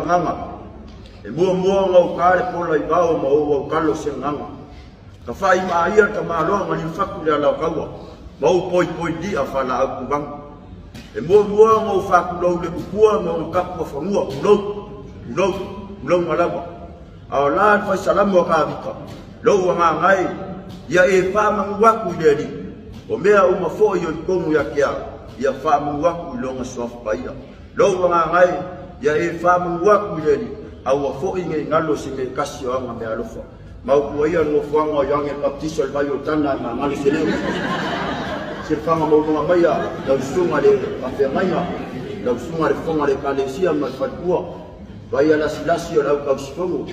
nganga e mua ngau kare pola I vau ma o kalo se nganga ka fai ma ia ka malo ngani faku le la kaua mau poi di a fala au bang e mua ngau faku lo le kua mo ka ko fangua lo malaba a la fa salamu ka vika lo nga ngai ya e fa mangwa ku le di o mea uma fo yo komu ya kia ya fa mangwa ku lo nga sof paia lo nga ngai ya e fa mangwa ku le di au fo inge ngalo se me kasio nga me alofa mau ku ia no fuanga yang e baptiso vai o tana ma ngalo se leo se fanga mo nga mai ya da sunga de afe mai da sunga de fonga de kalesia ma fatua vai ala silasio la ka sfongo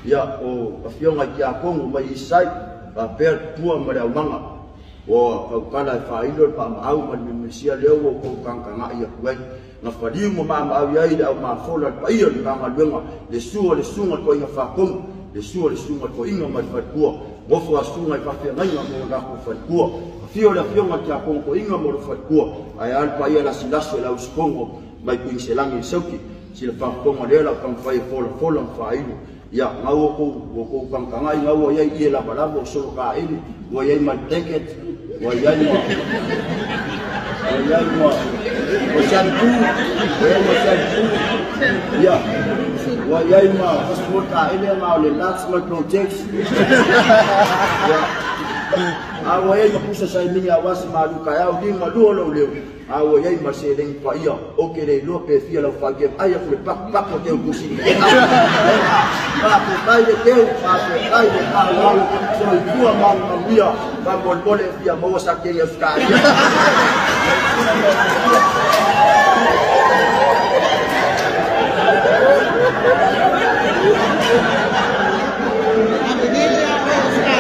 ya o afionga ki akongo mai isai va per tua ma le manga o ka kala fa ido pa au ma me sia leo ko kanga ia kuai na fadi mo ma au ia ida ma fola pa ia ka ma luenga le sunga ko ia fa kom le sunga ko inga ma fatua mo fo sunga pa fe ngai mo na ko fatua fio la fionga ki akongo ko inga mo fatua ai al pa ia la silasio la uskongo mai kuin selangi sauki sila fa kongo le la kan fa fola fa ido ya ngau ko kanga ngau ia ia la balabo so ka ini wo ia ma teket wo ia mo o shampoo ya wo ia ma passport ka ini ma le last month projects ya awo ia kusa sai minha wasi malu ka ya di ma lo leo awo ia ma se ding pa ia o ke le lo pe fia la fa ke ai ko pak ko te kusi pa ko tai de teu pa ko tai de pa lo so tua ma mia pa bol bole fia mo sa ke ia ska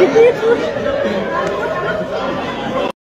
Thank you.